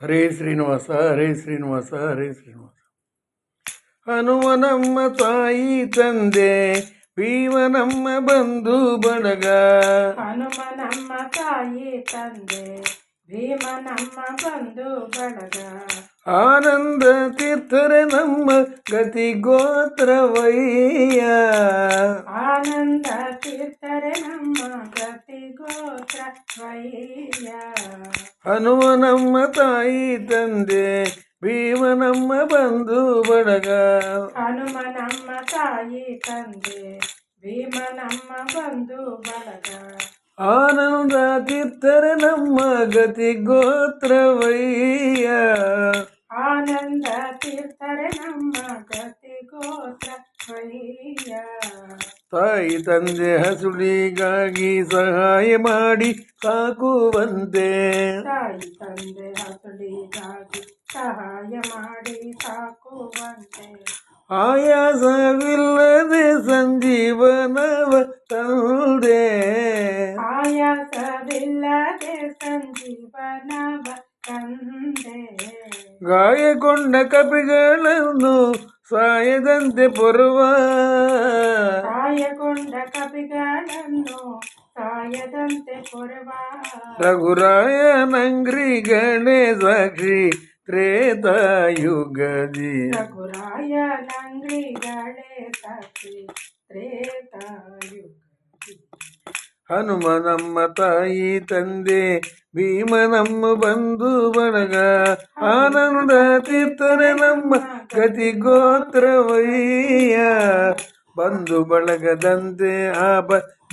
ಹರೇ ಶ್ರೀನಿವಾಸ ಹರೇ ಶ್ರೀನಿವಾಸ ಹರೇ ಶ್ರೀನಿವಾಸ. ಹನುಮನಮ್ಮ ತಾಯಿ ತಂದೆ, ಭೀಮನಮ್ಮ ಬಂಧು ಬಳಗ. ಹನುಮನಮ್ಮ ತಾಯಿ ತಂದೆ, ಭೀಮನಮ್ಮ ಬಂಧು ಬಳಗ. ಆನಂದ ತೀರ್ಥರೆ ನಮ್ಮ ಗತಿ ಗೋತ್ರವಯ್ಯ. ಆನಂದ ತೀರ್ಥರೆ ನಮ್ಮ ಗತಿ ಗೋತ್ರವಯ್ಯ. ಹನುಮನಮ್ಮ ತಾಯಿ ತಂದೆ, ಭೀಮನಮ್ಮ ಬಂಧು ಬಳಗ. ಹನುಮನಮ್ಮ ತಾಯಿ ತಂದೆ, ಭೀಮನಮ್ಮ ಬಂಧು ಬಳಗ. ಆನಂದ ತೀರ್ಥರೆ ನಮ್ಮ ಗತಿ ಗೋತ್ರವಯ್ಯ. ಆನಂದ ತೀರ್ಥರೆ ನಮ್ಮ ಗತಿ ಗೋತ್ರವಯ್ಯ. ತಾಯಿ ತಂದೆ ಹಸುಳಿಗಾಗಿ ಸಹಾಯ ಮಾಡಿ ಸಾಕುವಂತೆ. ತಾಯಿ ತಂದೆ ಹಸುಳಿಗಾಗಿ ಸಹಾಯ ಮಾಡಿ ಸಾಕುವಂತೆ. ಆಯಾಸವಿಲ್ಲದೆ ಸಂಜೀವನವ ತಂದೆ. ಆಯಾಸವಿಲ್ಲದೆ ಸಂಜೀವನವ ತಂದೆ. ಗಾಯಗೊಂಡ ಕಪಿಗಳನ್ನು ಸಾಯದಂತೆ ಪೊರುವ. ಗಾಯಗೊಂಡ ಕಪಿಗಳನ್ನು ಸಾಯದಂತೆ ಪೊರುವ. ರಘುರಾಯ ನಂಗ್ರಿಗಳೇ ಸಾಕ್ಷಿ ತ್ರೇತಾಯುಗದಿ. ರಘುರಾಯ ನಂಗ್ರಿಗಳೇ ಸಾಕ್ಷಿ ತ್ರೇತಾಯುಗದಿ. ಹನುಮನಮ್ಮ ತಾಯಿ ತಂದೆ, ಭೀಮನಮ್ಮ ಬಂಧು ಬಳಗ. ಆನಂದ ತೀರ್ಥರೆ ನಮ್ಮ ಗತಿ ಗೋತ್ರವಯ್ಯ. ಬಂಧು ಬಳಗದಂತೆ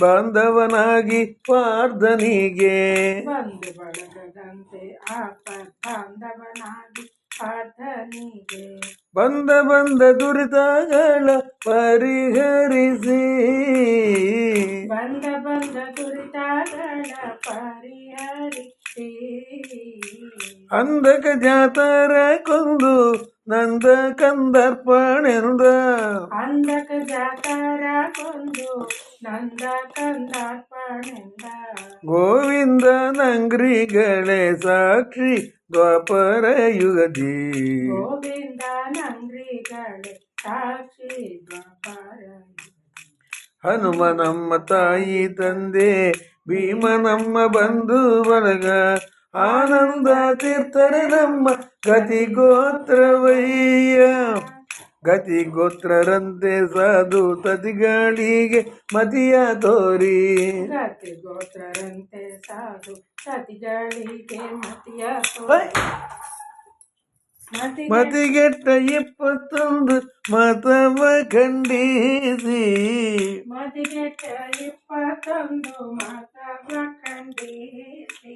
ಬಾಂಧವನಾಗಿ ಪಾರ್ಥನಿಗೆ. ಬಂಧು ಬಳಗದಂತೆ ಬಾಂಧವನಾಗಿ ಪಾರ್ಥನಿಗೆ. ಬಂದ ದುರಿತಗಳ ಪರಿಹರಿಸಿ. ಬಂದ ದುರಿತಗಳ ಪರಿಹರಿಸಿ. ಅಂಧಕ ಜಾತರ ಕೊಂದು ನಂದ ಕಂದರ್ಪಣೆಂದ. ಅಂಧಕ ಜಾತರ ಕೊಂದು ನಂದ ಕಂದರ್ಪಣೆಂದ. ಗೋವಿಂದ ನಂಗ್ರಿಗಳೇ ಸಾಕ್ಷಿ ದ್ವಾಪರ ಯುಗದಿ. ಗೋವಿಂದ ನಂಗ್ರಿಗಳೇ ಸಾಕ್ಷಿ ದ್ವಾಪರ ಯುಗದಿ. ಹನುಮನಮ್ಮ ತಾಯಿ ತಂದೆ, ಭೀಮನಮ್ಮ ಬಂಧು ಬಳಗ. ಆನಂದ ತೀರ್ಥರೆ ನಮ್ಮ ಗತಿ ಗೋತ್ರವಯ್ಯ. ಗತಿ ಗೋತ್ರರಂತೆ ಸಾಧು ತತಿಗಳಿಗೆ ಮತಿಯ ತೋರಿ. ಗತಿ ಗೋತ್ರರಂತೆ ಸಾಧು ಸತಿಗಳಿಗೆ ಮತಿಯ ತೋರಿ. ಮತಿಗೆಟ್ಟ 21 ಮತವ ಖಂಡಿಸಿ. ಮತಿಗೆಟ್ಟ 21 ಮತವ ಖಂಡಿಸಿ.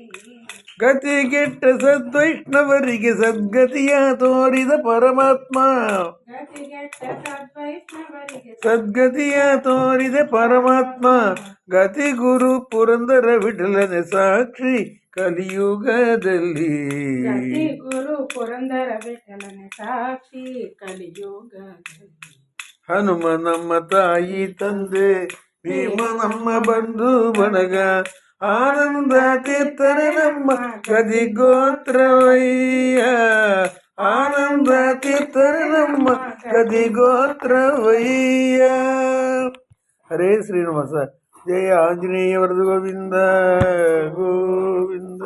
ಗತಿಗೆಟ್ಟ ಸದ್ವೈಷ್ಣವರಿಗೆ ಸದ್ಗತಿಯ ತೋರಿದ ಪರಮಾತ್ಮ. ಗತಿಗೆಟ್ಟ ಸದ್ವೈಷ್ಣವರಿಗೆ ಸದ್ಗತಿಯ ತೋರಿದ ಪರಮಾತ್ಮ. ಗತಿ ಗುರು ಪುರಂದರ ವಿಠಲನೆ ಸಾಕ್ಷಿ ಕಲಿಯುಗದಲ್ಲಿ. ಗತಿ ಗುರು ಪುರಂದರ ವಿಠಲನೆ ಸಾಕ್ಷಿ ಕಲಿಯುಗದಲ್ಲಿ. ಹನುಮನಮ್ಮ ತಾಯಿ ತಂದೆ, ಭೀಮನಮ್ಮ ಬಂಧು ಬಳಗ. ಆನಂದ ತೀರ್ಥರೆ ನಮ್ಮ ಗತಿ ಗೋತ್ರವಯ್ಯ. ಆನಂದ ತೀರ್ಥರೆ ನಮ್ಮ ಗತಿ ಗೋತ್ರವಯ್ಯ. ಹರೇ ಶ್ರೀನಿವಾಸ. ಜಯ ಆಂಜನೇಯ ವರದು ಗೋವಿಂದ ಗೋವಿಂದ.